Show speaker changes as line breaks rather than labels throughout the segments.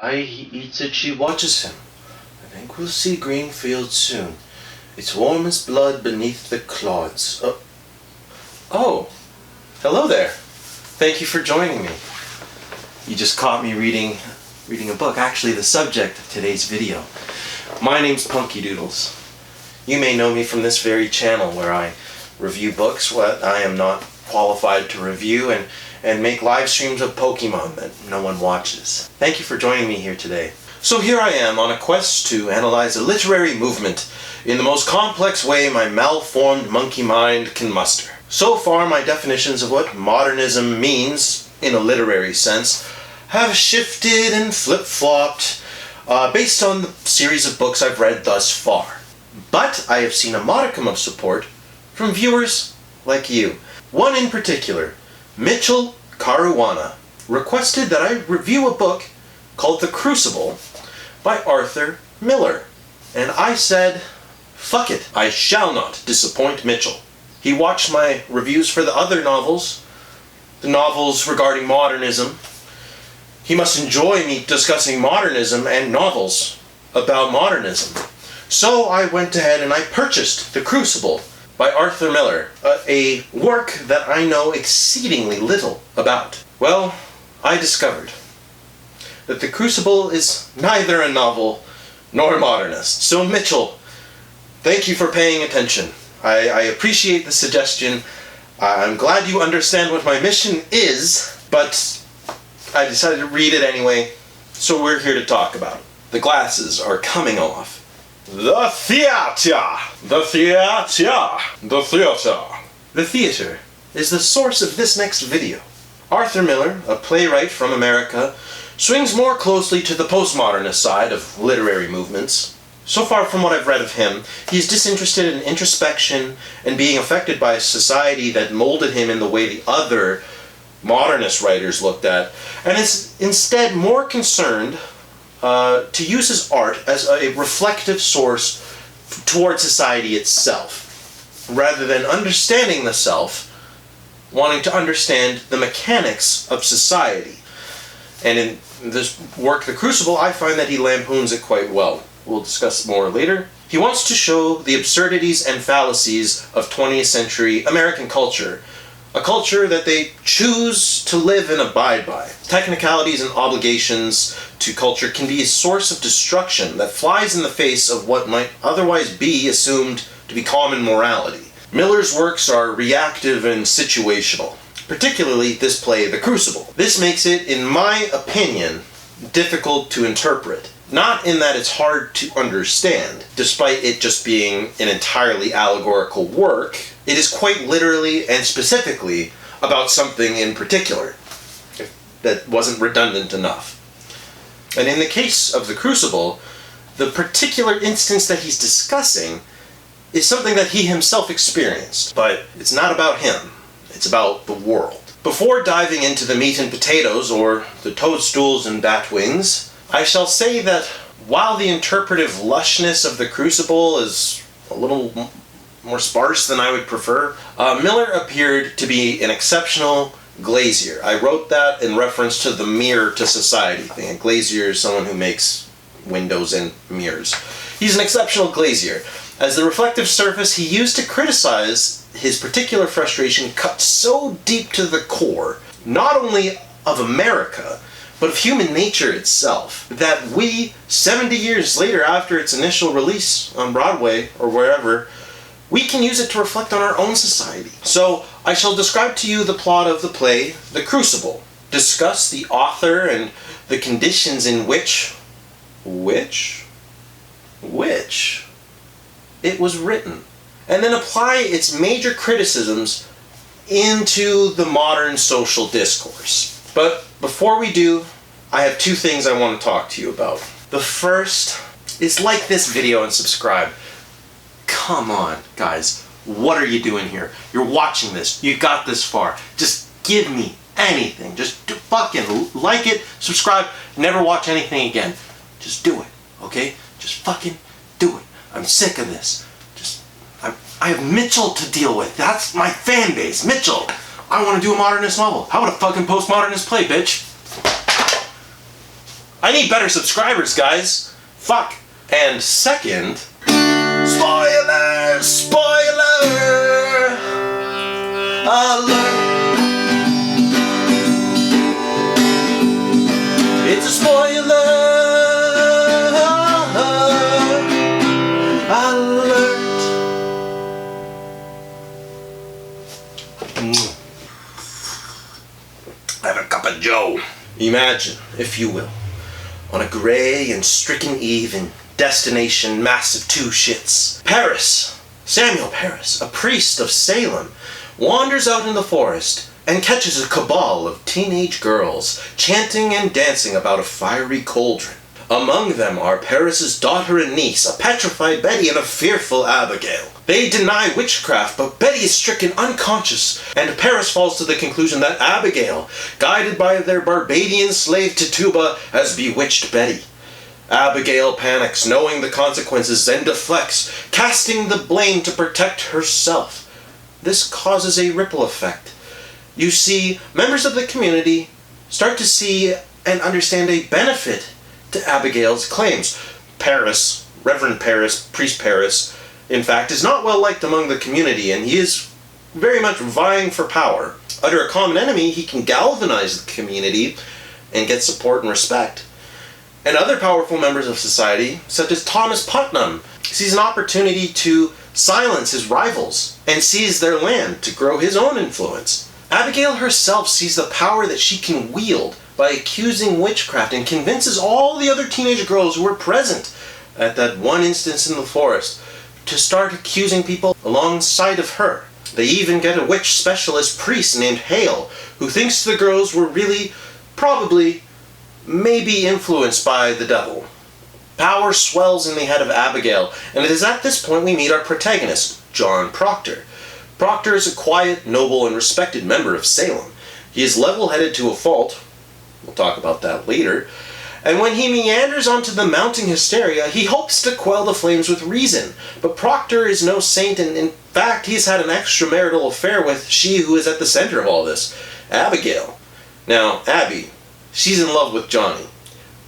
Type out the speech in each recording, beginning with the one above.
He eats it, she watches him. I think we'll see green fields soon. It's warm as blood beneath the clods. Oh, hello there. Thank you for joining me. You just caught me reading a book, actually the subject of today's video. My name's Punky Doodles. You may know me from this very channel where I review books, what I am not qualified to review, and make live streams of Pokemon that no one watches. Thank you for joining me here today. So here I am on a quest to analyze a literary movement in the most complex way my malformed monkey mind can muster. So far, my definitions of what modernism means, in a literary sense, have shifted and flip-flopped based on the series of books I've read thus far. But I have seen a modicum of support from viewers like you. One in particular, Mitchell Caruana, requested that I review a book called The Crucible by Arthur Miller. And I said, fuck it, I shall not disappoint Mitchell. He watched my reviews for the other novels, the novels regarding modernism. He must enjoy me discussing modernism and novels about modernism. So I went ahead and I purchased The Crucible by Arthur Miller, a work that I know exceedingly little about. Well, I discovered that The Crucible is neither a novel nor modernist. So Mitchell, thank you for paying attention. I appreciate the suggestion. I'm glad you understand what my mission is, but I decided to read it anyway, so we're here to talk about it. The glasses are coming off. The theater! The theater! The theater! The theater is the source of this next video. Arthur Miller, a playwright from America, swings more closely to the postmodernist side of literary movements. So far from what I've read of him, he's disinterested in introspection and being affected by a society that molded him in the way the other modernist writers looked at, and is instead more concerned to use his art as a reflective source toward society itself, rather than understanding the self, wanting to understand the mechanics of society. And in this work, The Crucible, I find that he lampoons it quite well. We'll discuss more later. He wants to show the absurdities and fallacies of 20th century American culture, a culture that they choose to live and abide by. Technicalities and obligations to culture can be a source of destruction that flies in the face of what might otherwise be assumed to be common morality. Miller's works are reactive and situational, particularly this play, The Crucible. This makes it, in my opinion, difficult to interpret. Not in that it's hard to understand, despite it just being an entirely allegorical work. It is quite literally and specifically about something in particular that wasn't redundant enough. And in the case of The Crucible, the particular instance that he's discussing is something that he himself experienced. But it's not about him, it's about the world. Before diving into the meat and potatoes, or the toadstools and bat wings, I shall say that while the interpretive lushness of The Crucible is a little more sparse than I would prefer, Miller appeared to be an exceptional glazier. I wrote that in reference to the mirror to society thing. A glazier is someone who makes windows and mirrors. He's an exceptional glazier, as the reflective surface he used to criticize his particular frustration cut so deep to the core, not only of America, but of human nature itself, that we, 70 years later after its initial release on Broadway or wherever, we can use it to reflect on our own society. So I shall describe to you the plot of the play, The Crucible, discuss the author and the conditions in which it was written, and then apply its major criticisms into the modern social discourse. But before we do, I have two things I want to talk to you about. The first is like this video and subscribe. Come on, guys. What are you doing here? You're watching this. You got this far. Just give me anything. Just fucking like it, subscribe, never watch anything again. Just do it, okay? Just fucking do it. I'm sick of this. I have Mitchell to deal with. That's my fan base. Mitchell. I want to do a modernist novel. How about a fucking postmodernist play, bitch? I need better subscribers, guys. Fuck. And second, spoiler alert. It's a spoiler alert. Have a cup of joe. Imagine, if you will, on a grey and stricken eve in destination massive two shits, Samuel Paris, a priest of Salem, wanders out in the forest and catches a cabal of teenage girls chanting and dancing about a fiery cauldron. Among them are Paris's daughter and niece, a petrified Betty and a fearful Abigail. They deny witchcraft, but Betty is stricken unconscious, and Paris falls to the conclusion that Abigail, guided by their Barbadian slave Tituba, has bewitched Betty. Abigail panics, knowing the consequences, and deflects, casting the blame to protect herself. This causes a ripple effect. You see, members of the community start to see and understand a benefit to Abigail's claims. Paris, Reverend Paris, Priest Paris, in fact, is not well liked among the community, and he is very much vying for power. Under a common enemy, he can galvanize the community and get support and respect. And other powerful members of society, such as Thomas Putnam, sees an opportunity to silence his rivals and seize their land to grow his own influence. Abigail herself sees the power that she can wield by accusing witchcraft and convinces all the other teenage girls who were present at that one instance in the forest to start accusing people alongside of her. They even get a witch specialist priest named Hale, who thinks the girls were really, probably, maybe influenced by the devil. Power swells in the head of Abigail, and it is at this point we meet our protagonist, John Proctor. Proctor is a quiet, noble, and respected member of Salem. He is level-headed to a fault. We'll talk about that later. And when he meanders onto the mounting hysteria, he hopes to quell the flames with reason. But Proctor is no saint, and in fact, he's had an extramarital affair with she who is at the center of all this, Abigail. Now, Abby, she's in love with Johnny.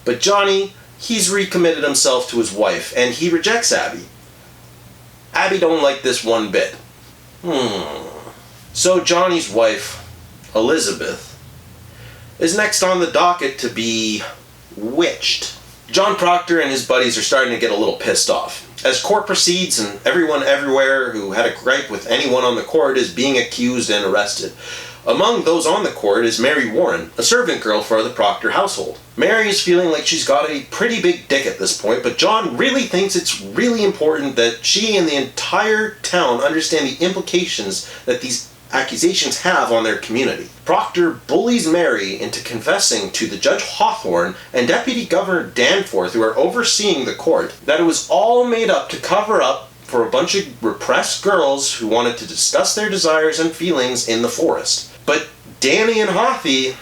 But Johnny, he's recommitted himself to his wife, and he rejects Abby. Abby don't like this one bit. So Johnny's wife, Elizabeth, is next on the docket to be witched. John Proctor and his buddies are starting to get a little pissed off. As court proceeds and everyone everywhere who had a gripe with anyone on the court is being accused and arrested. Among those on the court is Mary Warren, a servant girl for the Proctor household. Mary is feeling like she's got a pretty big dick at this point, but John really thinks it's really important that she and the entire town understand the implications that these accusations have on their community. Proctor bullies Mary into confessing to the Judge Hawthorne and Deputy Governor Danforth, who are overseeing the court, that it was all made up to cover up for a bunch of repressed girls who wanted to discuss their desires and feelings in the forest. But Danny and Hothy,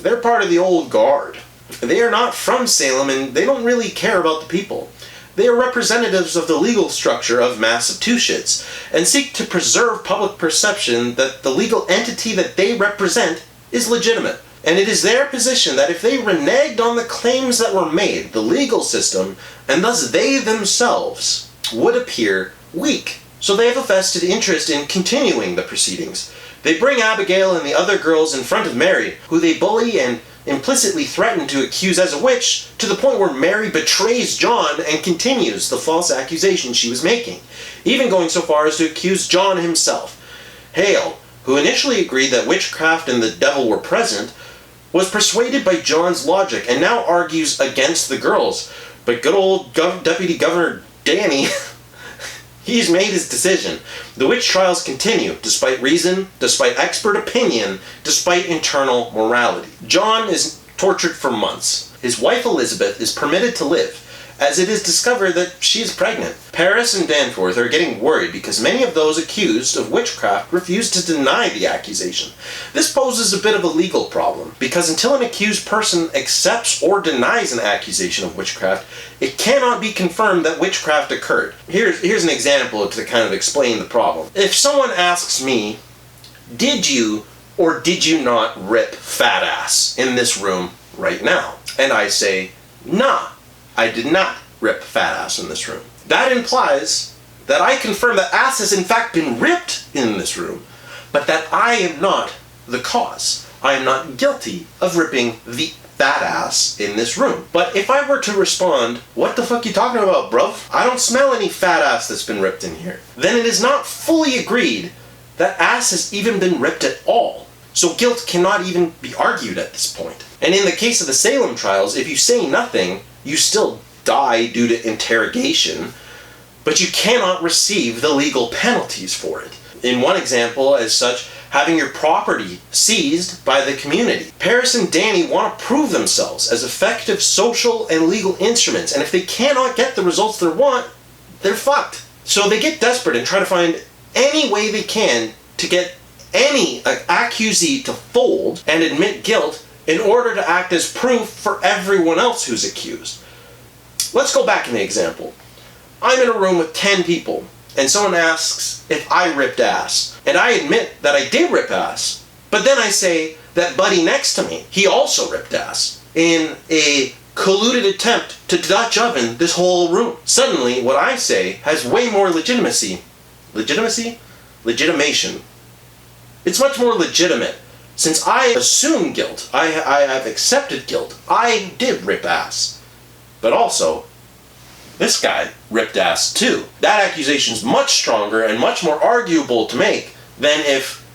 they're part of the old guard. They are not from Salem, and they don't really care about the people. They are representatives of the legal structure of Massachusetts and seek to preserve public perception that the legal entity that they represent is legitimate. And it is their position that if they reneged on the claims that were made, the legal system, and thus they themselves, would appear weak. So they have a vested interest in continuing the proceedings. They bring Abigail and the other girls in front of Mary, who they bully and implicitly threaten to accuse as a witch, to the point where Mary betrays John and continues the false accusation she was making, even going so far as to accuse John himself. Hale, who initially agreed that witchcraft and the devil were present, was persuaded by John's logic and now argues against the girls. But good old Deputy Governor Danny, he's made his decision. The witch trials continue, despite reason, despite expert opinion, despite internal morality. John is tortured for months. His wife Elizabeth is permitted to live, as it is discovered that she is pregnant. Paris and Danforth are getting worried because many of those accused of witchcraft refuse to deny the accusation. This poses a bit of a legal problem, because until an accused person accepts or denies an accusation of witchcraft, it cannot be confirmed that witchcraft occurred. Here's an example to kind of explain the problem. If someone asks me, did you or did you not rip fat ass in this room right now? And I say, Nah, I did not rip fat ass in this room. That implies that I confirm that ass has in fact been ripped in this room, but that I am not the cause. I am not guilty of ripping the fat ass in this room. But if I were to respond, what the fuck you talking about, bruv? I don't smell any fat ass that's been ripped in here. Then it is not fully agreed that ass has even been ripped at all. So guilt cannot even be argued at this point. And in the case of the Salem trials, if you say nothing, you still die due to interrogation, but you cannot receive the legal penalties for it. In one example, as such, having your property seized by the community. Paris and Danny want to prove themselves as effective social and legal instruments, and if they cannot get the results they want, they're fucked. So they get desperate and try to find any way they can to get any accusee to fold and admit guilt in order to act as proof for everyone else who's accused. Let's go back in the example. I'm in a room with 10 people, and someone asks if I ripped ass. And I admit that I did rip ass, but then I say that buddy next to me, he also ripped ass in a colluded attempt to Dutch oven this whole room. Suddenly, what I say has way more legitimacy. Legitimacy? Legitimation. It's much more legitimate. Since I assume guilt, I have accepted guilt, I did rip ass. But also, this guy ripped ass too. That accusation's much stronger and much more arguable to make than if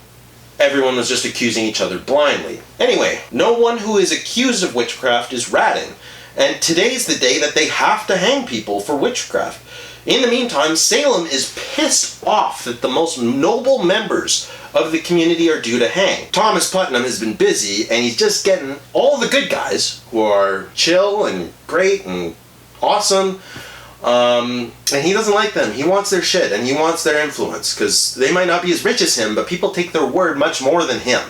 everyone was just accusing each other blindly. Anyway, no one who is accused of witchcraft is ratting, and today's the day that they have to hang people for witchcraft. In the meantime, Salem is pissed off that the most noble members of the community are due to hang. Thomas Putnam has been busy, and he's just getting all the good guys who are chill and great and awesome, and he doesn't like them. He wants their shit, and he wants their influence, because they might not be as rich as him, but people take their word much more than him.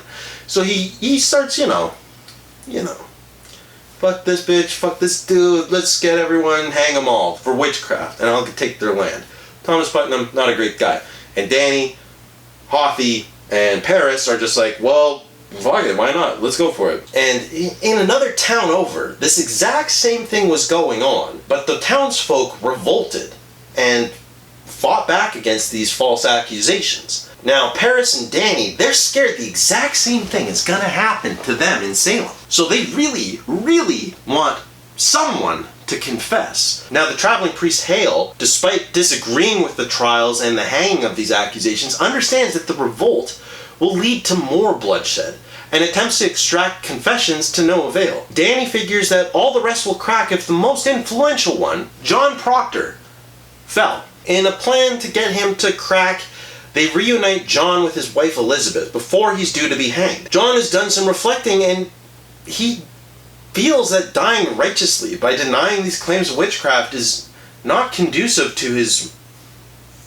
So he starts, you know, fuck this bitch, fuck this dude, let's get everyone, hang them all for witchcraft, and I'll take their land. Thomas Putnam, not a great guy. And Danny, Hothy, and Paris are just like, well, fuck it, why not? Let's go for it. And in another town over, this exact same thing was going on, but the townsfolk revolted and fought back against these false accusations. Now, Paris and Danny, they're scared the exact same thing is gonna happen to them in Salem. So they really, really want someone to confess. Now, the traveling priest Hale, despite disagreeing with the trials and the hanging of these accusations, understands that the revolt will lead to more bloodshed, and attempts to extract confessions to no avail. Danny figures that all the rest will crack if the most influential one, John Proctor, fell. In a plan to get him to crack, they reunite John with his wife Elizabeth before he's due to be hanged. John has done some reflecting, and he feels that dying righteously by denying these claims of witchcraft is not conducive to his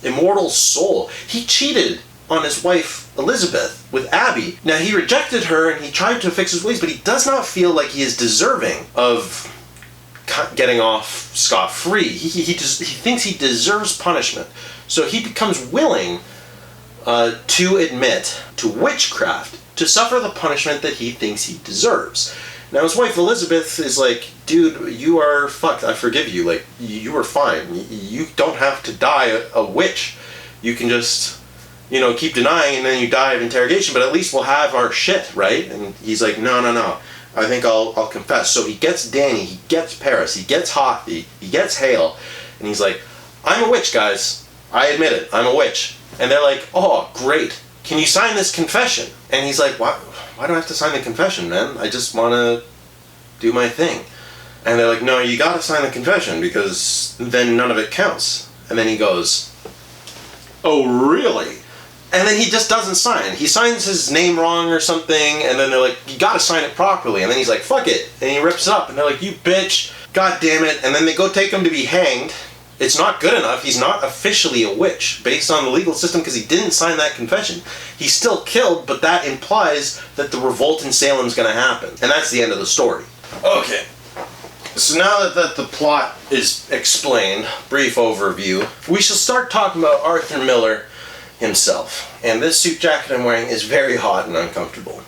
immortal soul. He cheated on his wife Elizabeth with Abby. Now, he rejected her and he tried to fix his ways, but he does not feel like he is deserving of getting off scot-free. He thinks he deserves punishment. So he becomes willing to admit to witchcraft to suffer the punishment that he thinks he deserves. Now, his wife Elizabeth is like, dude, you are fucked. I forgive you. Like, you are fine. You don't have to die a witch. You can just, keep denying and then you die of interrogation, but at least we'll have our shit, right? And he's like, no. I think I'll confess. So he gets Danny, he gets Paris, he gets Hothy, he gets Hale, and he's like, I'm a witch, guys. I admit it. I'm a witch. And they're like, oh, great. Can you sign this confession? And he's like, why do I have to sign the confession, man? I just want to do my thing. And they're like, no, you got to sign the confession because then none of it counts. And then he goes, oh, really? And then he just doesn't sign. He signs his name wrong or something, and then they're like, you got to sign it properly. And then he's like, fuck it. And he rips it up, and they're like, you bitch. God damn it. And then they go take him to be hanged. It's not good enough. He's not officially a witch based on the legal system because he didn't sign that confession. He's still killed, but that implies that the revolt in Salem is going to happen. And that's the end of the story. Okay. So now that the plot is explained, brief overview, we shall start talking about Arthur Miller himself. And this suit jacket I'm wearing is very hot and uncomfortable.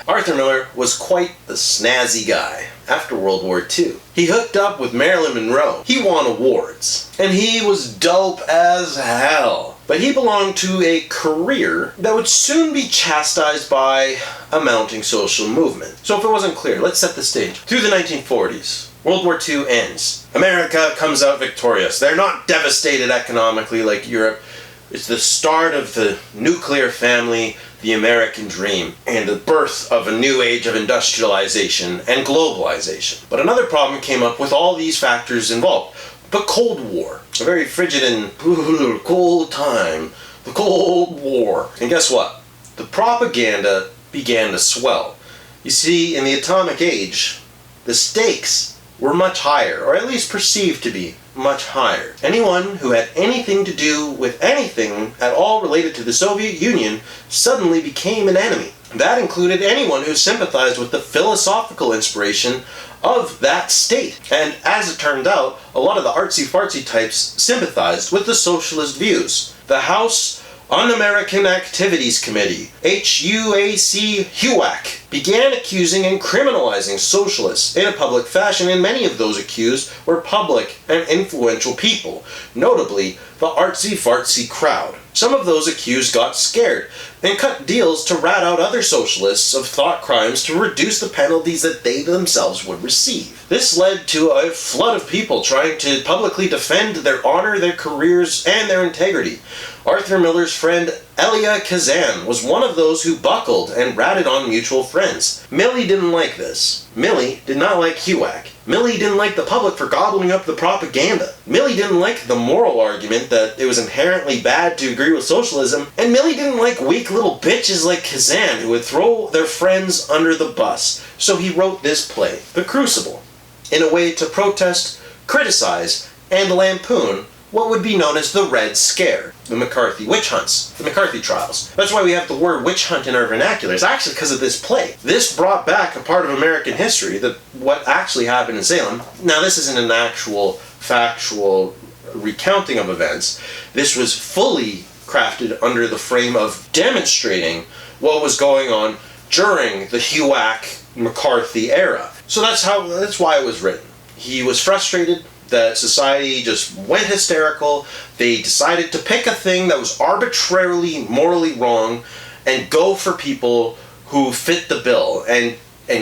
Arthur Miller was quite the snazzy guy after World War II. He hooked up with Marilyn Monroe. He won awards. And he was dope as hell. But he belonged to a career that would soon be chastised by a mounting social movement. So if it wasn't clear, let's set the stage. Through the 1940s, World War II ends. America comes out victorious. They're not devastated economically like Europe. It's the start of the nuclear family, the American dream, and the birth of a new age of industrialization and globalization. But another problem came up with all these factors involved. The Cold War. A very frigid and cold time. The Cold War. And guess what? The propaganda began to swell. You see, in the atomic age, the stakes were much higher, or at least perceived to be much higher. Anyone who had anything to do with anything at all related to the Soviet Union suddenly became an enemy. That included anyone who sympathized with the philosophical inspiration of that state. And as it turned out, a lot of the artsy-fartsy types sympathized with the socialist views. The House Un-American Activities Committee, HUAC, began accusing and criminalizing socialists in a public fashion, and many of those accused were public and influential people, notably the artsy-fartsy crowd. Some of those accused got scared and cut deals to rat out other socialists of thought crimes to reduce the penalties that they themselves would receive. This led to a flood of people trying to publicly defend their honor, their careers, and their integrity. Arthur Miller's friend Elia Kazan was one of those who buckled and ratted on mutual friends. Millie didn't like this. Millie did not like HUAC. Millie didn't like the public for gobbling up the propaganda. Millie didn't like the moral argument that it was inherently bad to agree with socialism. And Millie didn't like weak little bitches like Kazan who would throw their friends under the bus. So he wrote this play, The Crucible, in a way to protest, criticize, and lampoon what would be known as the Red Scare, the McCarthy witch hunts, the McCarthy trials. That's why we have the word witch hunt in our vernacular. It's actually because of this play. This brought back a part of American history, that what actually happened in Salem. Now, this isn't an actual factual recounting of events. This was fully crafted under the frame of demonstrating what was going on during the HUAC McCarthy era. So that's why it was written. He was frustrated that society just went hysterical. They decided to pick a thing that was arbitrarily, morally wrong and go for people who fit the bill and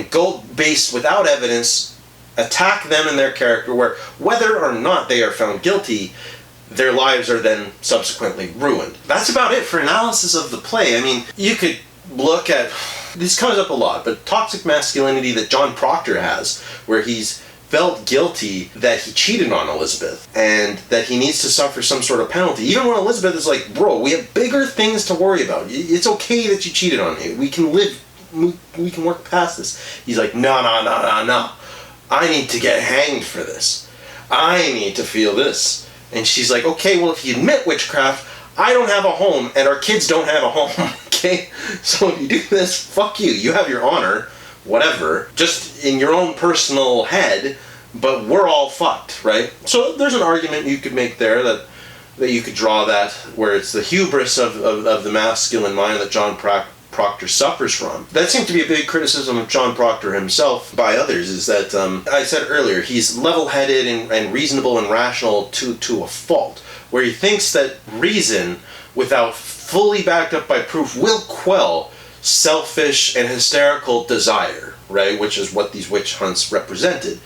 go based without evidence, attack them and their character, where whether or not they are found guilty, their lives are then subsequently ruined. That's about it for analysis of the play. I mean, you could look at, this comes up a lot, but toxic masculinity that John Proctor has, where he's felt guilty that he cheated on Elizabeth and that he needs to suffer some sort of penalty. Even when Elizabeth is like, bro, we have bigger things to worry about. It's okay that you cheated on me. We can live, we can work past this. He's like, no. I need to get hanged for this. I need to feel this. And she's like, okay, well, if you admit witchcraft, I don't have a home and our kids don't have a home, okay? So if you do this, fuck you. You have your honor, whatever, just in your own personal head, but we're all fucked, right? So there's an argument you could make there that you could draw that, where it's the hubris of the masculine mind that John Proctor suffers from. That seems to be a big criticism of John Proctor himself by others, is that, I said earlier, he's level-headed and reasonable and rational to a fault, where he thinks that reason, without fully backed up by proof, will quell selfish and hysterical desire, right? Which is what these witch hunts represented.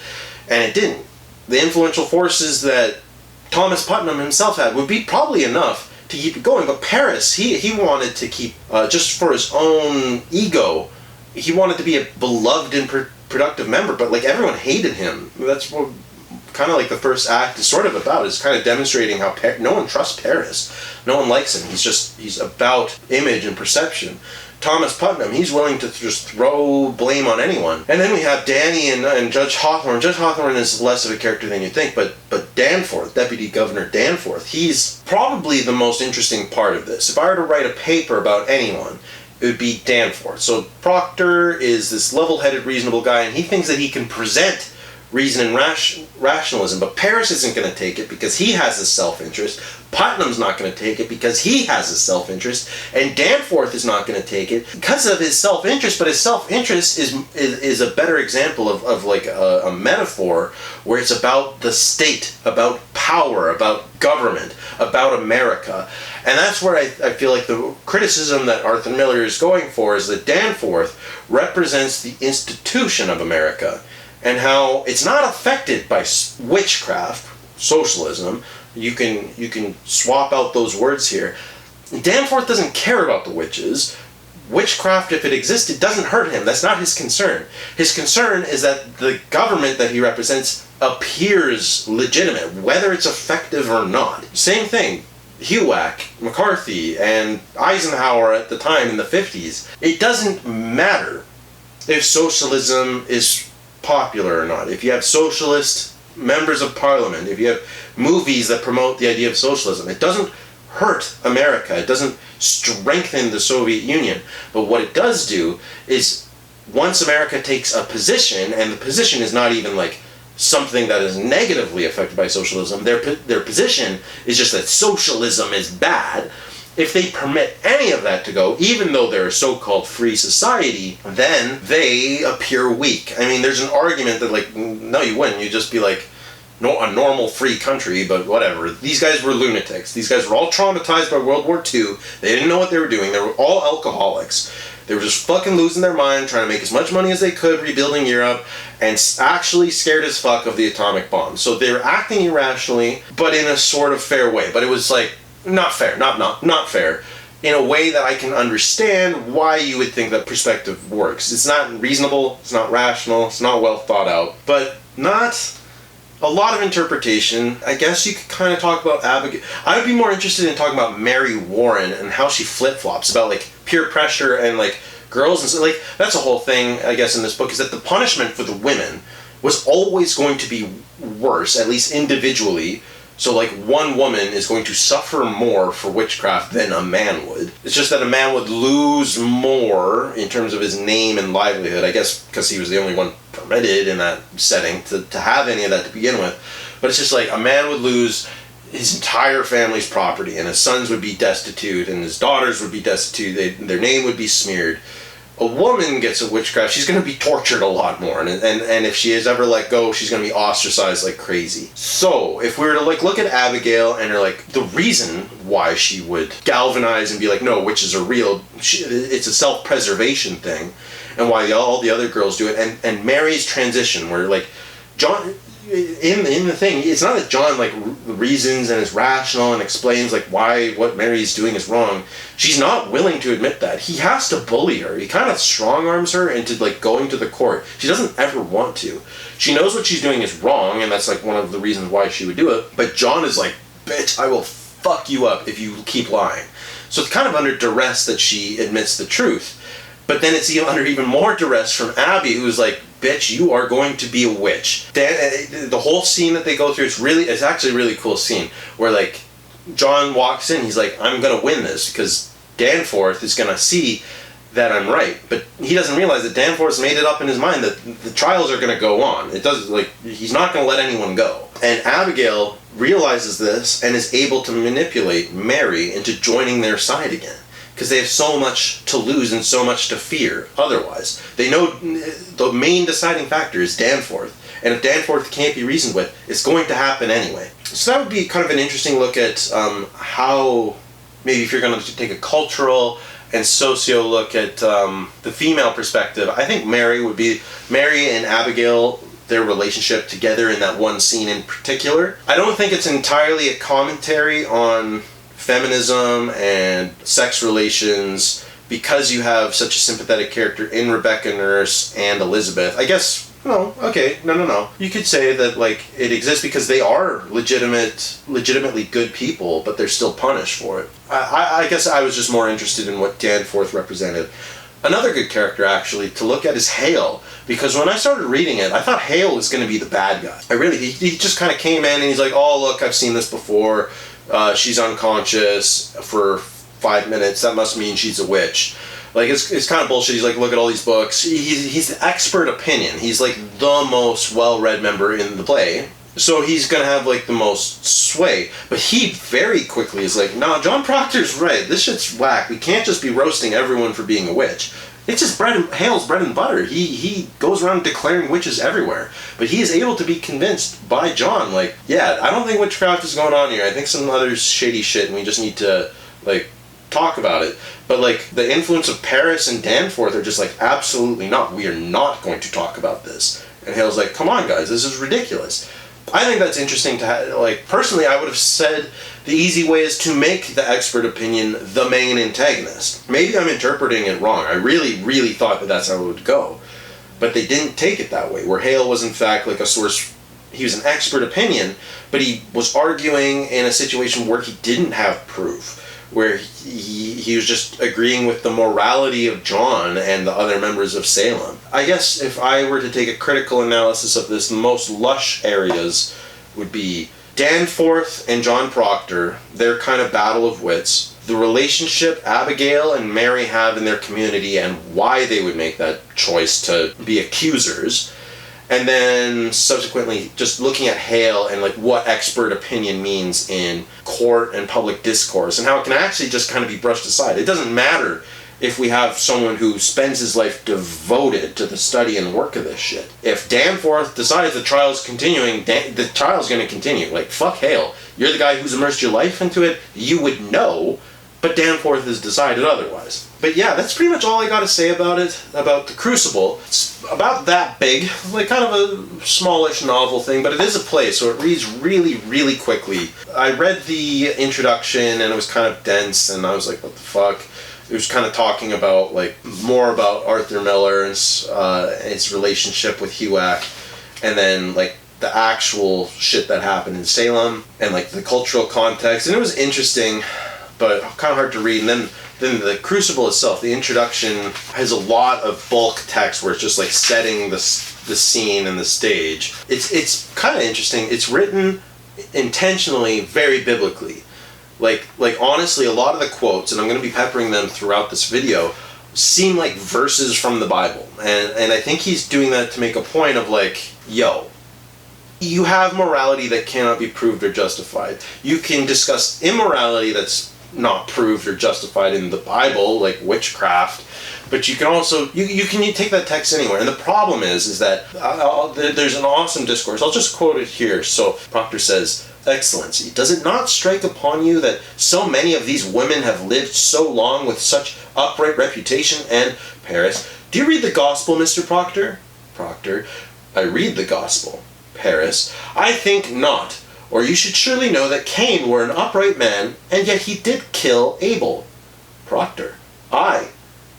And it didn't. The influential forces that Thomas Putnam himself had would be probably enough to keep it going. But Paris, he wanted to keep, just for his own ego, he wanted to be a beloved and productive member, but like everyone hated him. That's what kind of like the first act is sort of about, is kind of demonstrating how no one trusts Paris. No one likes him. He's about image and perception. Thomas Putnam, he's willing to just throw blame on anyone. And then we have Danny and Judge Hawthorne. Judge Hawthorne is less of a character than you think, but Danforth, Deputy Governor Danforth, he's probably the most interesting part of this. If I were to write a paper about anyone, it would be Danforth. So Proctor is this level-headed, reasonable guy, and he thinks that he can present reason and rationalism. But Paris isn't going to take it because he has his self-interest. Putnam's not going to take it because he has his self-interest. And Danforth is not going to take it because of his self-interest. But his self-interest is a better example of like a metaphor where it's about the state, about power, about government, about America. And that's where I feel like the criticism that Arthur Miller is going for is that Danforth represents the institution of America and how it's not affected by witchcraft, socialism. You can swap out those words here. Danforth doesn't care about the witches. Witchcraft, if it existed, doesn't hurt him. That's not his concern. His concern is that the government that he represents appears legitimate, whether it's effective or not. Same thing. HUAC, McCarthy, and Eisenhower at the time in the 50s. It doesn't matter if socialism is popular or not. If you have socialist members of parliament, if you have movies that promote the idea of socialism, it doesn't hurt America. It doesn't strengthen the Soviet Union. But what it does do is once America takes a position, and the position is not even like something that is negatively affected by socialism, their position is just that socialism is bad. If they permit any of that to go, even though they're a so-called free society, then they appear weak. I mean, there's an argument that like, no, you wouldn't. You'd just be like, no, a normal free country, but whatever. These guys were lunatics. These guys were all traumatized by World War II. They didn't know what they were doing. They were all alcoholics. They were just fucking losing their mind, trying to make as much money as they could, rebuilding Europe, and actually scared as fuck of the atomic bomb. So they were acting irrationally, but in a sort of fair way. But it was like, not fair, not fair. In a way that I can understand why you would think that perspective works. It's not reasonable, it's not rational, it's not well thought out, but not a lot of interpretation. I guess you could kind of talk about Abigail. I would be more interested in talking about Mary Warren and how she flip-flops about like peer pressure and like girls and so, like that's a whole thing I guess in this book, is that the punishment for the women was always going to be worse, at least individually. So like one woman is going to suffer more for witchcraft than a man would. It's just that a man would lose more in terms of his name and livelihood, I guess because he was the only one permitted in that setting to have any of that to begin with. But it's just like a man would lose his entire family's property, and his sons would be destitute, and his daughters would be destitute, their name would be smeared. A woman gets a witchcraft, she's going to be tortured a lot more, and if she is ever let go, she's going to be ostracized like crazy. So, if we were to like look at Abigail and her like the reason why she would galvanize and be like, no, witches are real, it's a self-preservation thing, and why all the other girls do it, and Mary's transition, where like John, in the thing, it's not that John like reasons and is rational and explains like why what Mary's doing is wrong. She's not willing to admit that. He has to bully her. He kind of strong arms her into like going to the court. She doesn't ever want to. She knows what she's doing is wrong, and that's like one of the reasons why she would do it. But John is like, bitch, I will fuck you up if you keep lying. So it's kind of under duress that she admits the truth. But then it's under even more duress from Abby, who's like, bitch, you are going to be a witch. The whole scene that they go through, it's actually a really cool scene, where like John walks in, he's like, I'm going to win this, because Danforth is going to see that I'm right. But he doesn't realize that Danforth's made it up in his mind that the trials are going to go on. It does, like, he's not going to let anyone go. And Abigail realizes this and is able to manipulate Mary into joining their side again, because they have so much to lose and so much to fear otherwise. They know the main deciding factor is Danforth, and if Danforth can't be reasoned with, it's going to happen anyway. So that would be kind of an interesting look at how, maybe if you're going to take a cultural and socio look at the female perspective, I think Mary and Abigail, their relationship together in that one scene in particular. I don't think it's entirely a commentary on feminism and sex relations, because you have such a sympathetic character in Rebecca Nurse and Elizabeth. I guess, no. You could say that like it exists because they are legitimately good people, but they're still punished for it. I guess I was just more interested in what Danforth represented. Another good character actually to look at is Hale, because when I started reading it, I thought Hale was going to be the bad guy. He just kind of came in and he's like, oh look, I've seen this before. She's unconscious for 5 minutes. That must mean she's a witch. Like, it's kind of bullshit. He's like, look at all these books. He's the expert opinion. He's like the most well-read member in the play. So he's going to have like the most sway. But he very quickly is like, no, John Proctor's right. This shit's whack. We can't just be roasting everyone for being a witch. It's just Hale's bread and butter. He goes around declaring witches everywhere. But he is able to be convinced by John, like, yeah, I don't think witchcraft is going on here. I think some other shady shit, and we just need to, like, talk about it. But, like, the influence of Paris and Danforth are just like, absolutely not. We are not going to talk about this. And Hale's like, come on, guys, this is ridiculous. I think that's interesting to have, like, personally, I would have said the easy way is to make the expert opinion the main antagonist. Maybe I'm interpreting it wrong. I really, really thought that that's how it would go. But they didn't take it that way, where Hale was in fact like a source. He was an expert opinion, but he was arguing in a situation where he didn't have proof, where he was just agreeing with the morality of John and the other members of Salem. I guess if I were to take a critical analysis of this, the most lush areas would be Danforth and John Proctor, their kind of battle of wits, the relationship Abigail and Mary have in their community and why they would make that choice to be accusers, and then subsequently just looking at Hale and like what expert opinion means in court and public discourse and how it can actually just kind of be brushed aside. It doesn't matter if we have someone who spends his life devoted to the study and work of this shit. If Danforth decides the trial's continuing, the trial's going to continue. Like, fuck Hale. You're the guy who's immersed your life into it. You would know, but Danforth has decided otherwise. But yeah, that's pretty much all I got to say about it, about the Crucible. It's about that big, like kind of a smallish novel thing, but it is a play, so it reads really, really quickly. I read the introduction and it was kind of dense, and I was like, what the fuck? It was kind of talking about, like, more about Arthur Miller and his relationship with HUAC, and then, like, the actual shit that happened in Salem, and, like, the cultural context. And it was interesting, but kind of hard to read. And then the Crucible itself, the introduction, has a lot of bulk text where it's just, like, setting the scene and the stage. It's kind of interesting. It's written intentionally very biblically. Like honestly, a lot of the quotes, and I'm going to be peppering them throughout this video, seem like verses from the Bible. And I think he's doing that to make a point of like, yo, you have morality that cannot be proved or justified. You can discuss immorality that's not proved or justified in the Bible, like witchcraft, but you can also, you can take that text anywhere. And the problem is that there's an awesome discourse. I'll just quote it here. So Proctor says, Excellency, does it not strike upon you that so many of these women have lived so long with such upright reputation? And Paris, do you read the gospel, Mr. Proctor? Proctor, I read the gospel. Paris, I think not. Or you should surely know that Cain were an upright man, and yet he did kill Abel. Proctor, aye,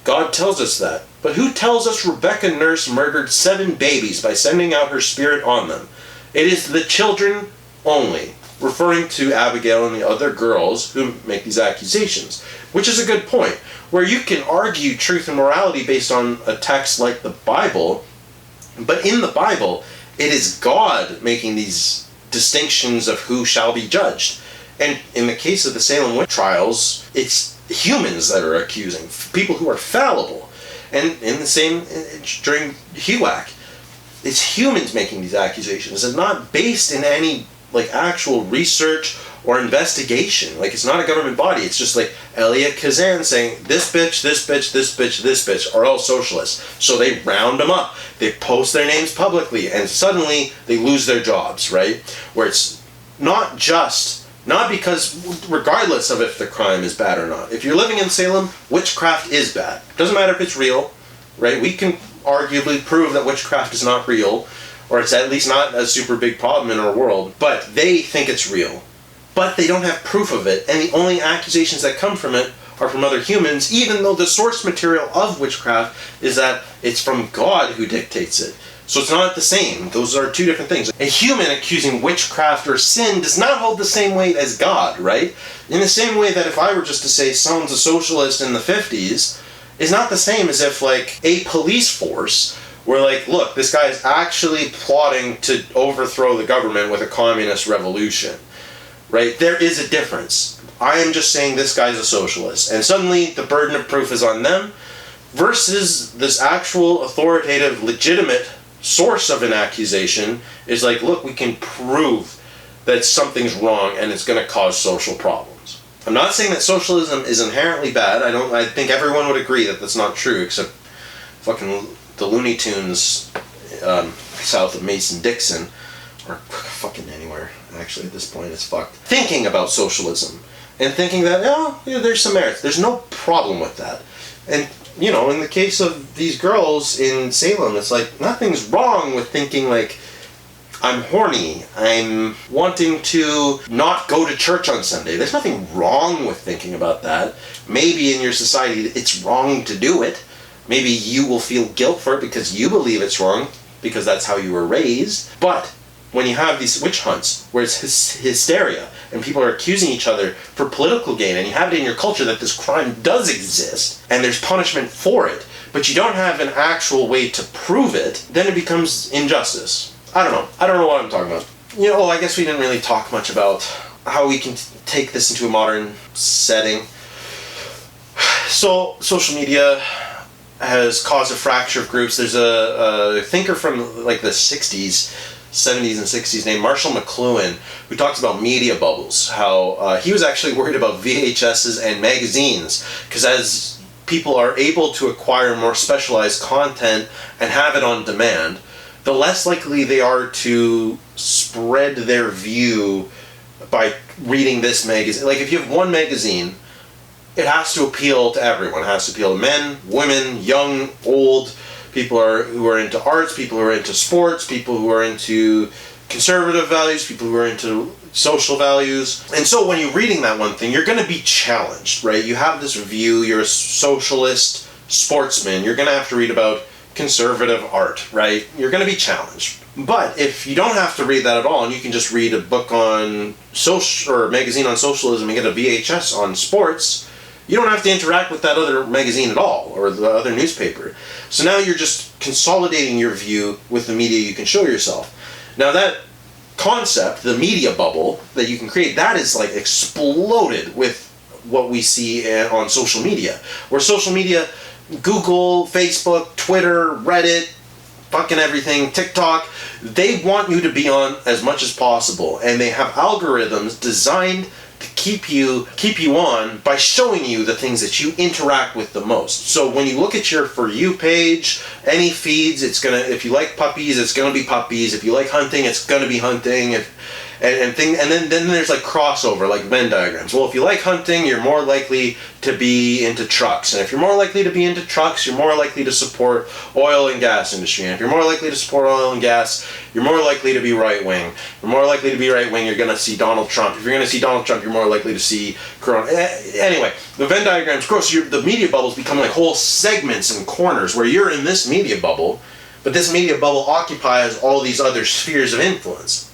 God tells us that. But who tells us Rebecca Nurse murdered 7 babies by sending out her spirit on them? It is the children only, referring to Abigail and the other girls who make these accusations, which is a good point, where you can argue truth and morality based on a text like the Bible, but in the Bible, it is God making these distinctions of who shall be judged. And in the case of the Salem witch trials, it's humans that are accusing, people who are fallible. And in the same, during HUAC, it's humans making these accusations and not based in any like actual research or investigation. Like, it's not a government body. It's just like Elia Kazan saying, this bitch, this bitch, this bitch, this bitch are all socialists. So they round them up. They post their names publicly, and suddenly they lose their jobs, right? Where it's not because, regardless of if the crime is bad or not. If you're living in Salem, witchcraft is bad. Doesn't matter if it's real, right? We can arguably prove that witchcraft is not real, or it's at least not a super big problem in our world, but they think it's real. But they don't have proof of it, and the only accusations that come from it are from other humans, even though the source material of witchcraft is that it's from God who dictates it. So it's not the same. Those are two different things. A human accusing witchcraft or sin does not hold the same weight as God, right? In the same way that if I were just to say someone's a socialist in the 50s, is not the same as if, like, a police force were like, look, this guy is actually plotting to overthrow the government with a communist revolution, right? There is a difference. I am just saying this guy's a socialist, and suddenly the burden of proof is on them, versus this actual authoritative, legitimate source of an accusation is like, look, we can prove that something's wrong and it's going to cause social problems. I'm not saying that socialism is inherently bad. I think everyone would agree that that's not true, except fucking the Looney Tunes south of Mason-Dixon, or fucking anywhere, actually, at this point, it's fucked. Thinking about socialism and thinking that, there's some merits. There's no problem with that. And, in the case of these girls in Salem, it's like, nothing's wrong with thinking, like, I'm horny, I'm wanting to not go to church on Sunday. There's nothing wrong with thinking about that. Maybe in your society it's wrong to do it. Maybe you will feel guilt for it because you believe it's wrong, because that's how you were raised. But when you have these witch hunts where it's hysteria and people are accusing each other for political gain, and you have it in your culture that this crime does exist and there's punishment for it, but you don't have an actual way to prove it, then it becomes injustice. I don't know what I'm talking about. I guess we didn't really talk much about how we can take this into a modern setting. So, social media has caused a fracture of groups. There's a thinker from like the 70s and 60s named Marshall McLuhan, who talks about media bubbles, how he was actually worried about VHSs and magazines, because as people are able to acquire more specialized content and have it on demand, the less likely they are to spread their view by reading this magazine. Like, if you have one magazine, it has to appeal to everyone. It has to appeal to men, women, young, old, people who are into arts, people who are into sports, people who are into conservative values, people who are into social values. And so when you're reading that one thing, you're going to be challenged, right? You have this view, you're a socialist sportsman, you're going to have to read about conservative art, right? You're going to be challenged. But if you don't have to read that at all, and you can just read a book on social or magazine on socialism and get a VHS on sports, you don't have to interact with that other magazine at all, or the other newspaper. So now you're just consolidating your view with the media you can show yourself. Now that concept, the media bubble that you can create, that is like exploded with what we see on social media. Where social media, Google, Facebook, Twitter, Reddit, fucking everything, TikTok, they want you to be on as much as possible, and they have algorithms designed to keep you on by showing you the things that you interact with the most. So when you look at your For You page, any feeds, it's gonna, if you like puppies, it's gonna be puppies. If you like hunting, it's gonna be hunting. And then there's like crossover, like Venn diagrams. Well, if you like hunting, you're more likely to be into trucks. And if you're more likely to be into trucks, you're more likely to support oil and gas industry. And if you're more likely to support oil and gas, you're more likely to be right-wing. You're more likely to be right-wing, you're going to see Donald Trump. If you're going to see Donald Trump, you're more likely to see Corona. Anyway, the Venn diagrams grow, so the media bubbles become like whole segments and corners where you're in this media bubble, but this media bubble occupies all these other spheres of influence.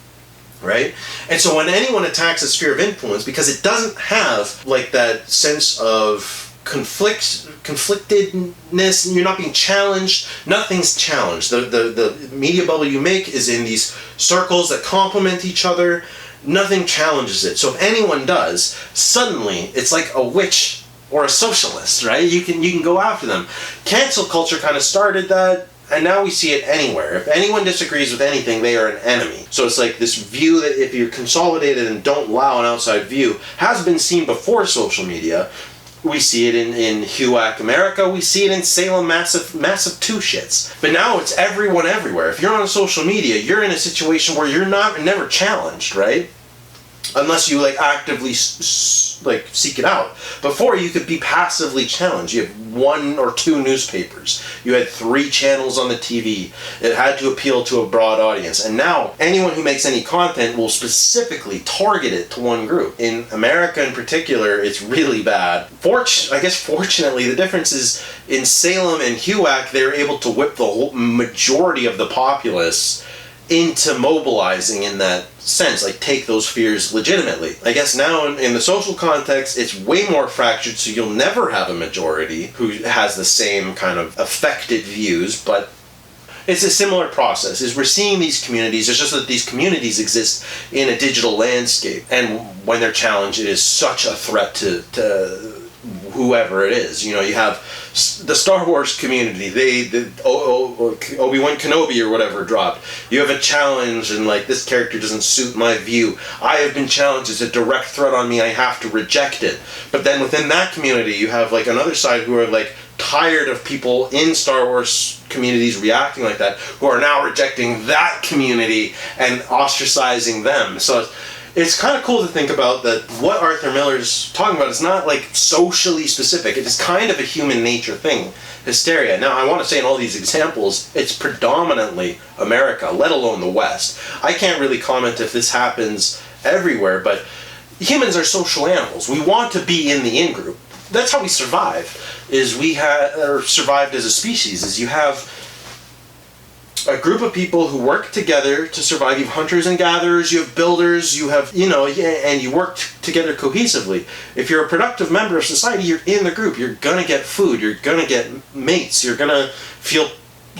Right? And so when anyone attacks a sphere of influence, because it doesn't have like that sense of conflictedness, you're not being challenged, nothing's challenged. The media bubble you make is in these circles that complement each other, nothing challenges it. So if anyone does, suddenly it's like a witch or a socialist, right? You can go after them. Cancel culture kind of started that. And now we see it anywhere. If anyone disagrees with anything, they are an enemy. So it's like this view that if you're consolidated and don't allow an outside view has been seen before social media. We see it in HUAC America. We see it in Salem Massive 2 shits. But now it's everyone everywhere. If you're on social media, you're in a situation where you're never challenged, right? Unless you like actively seek it out. Before, you could be passively challenged. You have 1 or 2 newspapers. You had 3 channels on the TV. It had to appeal to a broad audience. And now, anyone who makes any content will specifically target it to one group. In America in particular, it's really bad. Fortunately, the difference is in Salem and HUAC, they're able to whip the whole majority of the populace into mobilizing in that sense, like take those fears legitimately. I guess now in the social context, it's way more fractured, so you'll never have a majority who has the same kind of affected views, but it's a similar process. Is we're seeing these communities, it's just that these communities exist in a digital landscape, and when they're challenged, it is such a threat to whoever it is. You know, you have the Star Wars community, Obi-Wan Kenobi or whatever dropped. You have a challenge and like, this character doesn't suit my view. I have been challenged, it's a direct threat on me, I have to reject it. But then within that community you have like another side who are like tired of people in Star Wars communities reacting like that, who are now rejecting that community and ostracizing them. So it's kind of cool to think about that what Arthur Miller's talking about is not like socially specific. It is kind of a human nature thing, hysteria. Now, I want to say in all these examples, it's predominantly America, let alone the West. I can't really comment if this happens everywhere, but humans are social animals. We want to be in the in-group. That's how we survive, is we survived as a species, is you have a group of people who work together to survive. You have hunters and gatherers, you have builders, you have, you know, and you work together cohesively. If you're a productive member of society, you're in the group. You're gonna get food, you're gonna get mates, you're gonna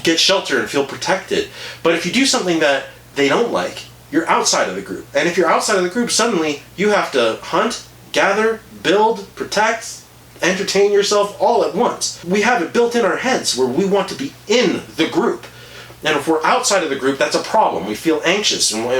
get shelter and feel protected. But if you do something that they don't like, you're outside of the group. And if you're outside of the group, suddenly you have to hunt, gather, build, protect, entertain yourself all at once. We have it built in our heads where we want to be in the group. And if we're outside of the group, that's a problem. We feel anxious and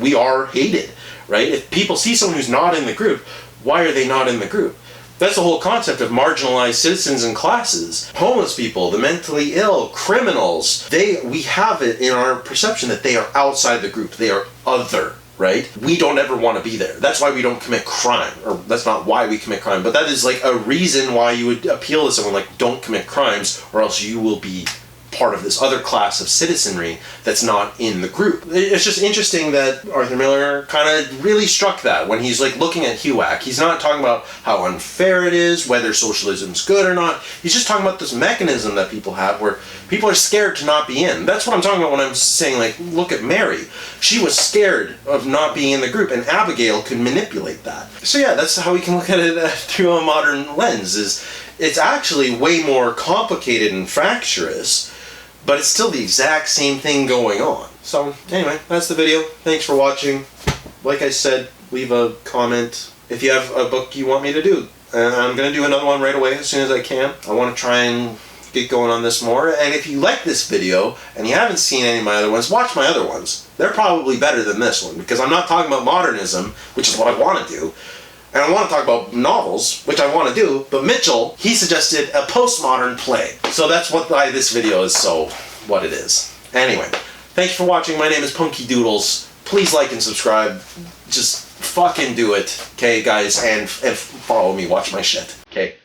we are hated, right? If people see someone who's not in the group, why are they not in the group? That's the whole concept of marginalized citizens and classes. Homeless people, the mentally ill, criminals, we have it in our perception that they are outside the group. They are other, right? We don't ever want to be there. That's why we don't commit crime. Or that's not why we commit crime, but that is like a reason why you would appeal to someone like, don't commit crimes or else you will be part of this other class of citizenry that's not in the group. It's just interesting that Arthur Miller kind of really struck that when he's like looking at HUAC. He's not talking about how unfair it is, whether socialism's good or not. He's just talking about this mechanism that people have where people are scared to not be in. That's what I'm talking about when I'm saying, like, look at Mary. She was scared of not being in the group, and Abigail could manipulate that. So yeah, that's how we can look at it through a modern lens. It's actually way more complicated and fractious, but it's still the exact same thing going on. So anyway, that's the video. Thanks for watching. Like I said, leave a comment if you have a book you want me to do. And I'm going to do another one right away as soon as I can. I want to try and get going on this more. And if you like this video and you haven't seen any of my other ones, watch my other ones. They're probably better than this one because I'm not talking about modernism, which is what I want to do. And I want to talk about novels, which I want to do, but Mitchell, he suggested a postmodern play. So that's why this video is what it is. Anyway, thanks for watching. My name is Punky Doodles. Please like and subscribe. Just fucking do it, okay, guys? And follow me. Watch my shit, okay?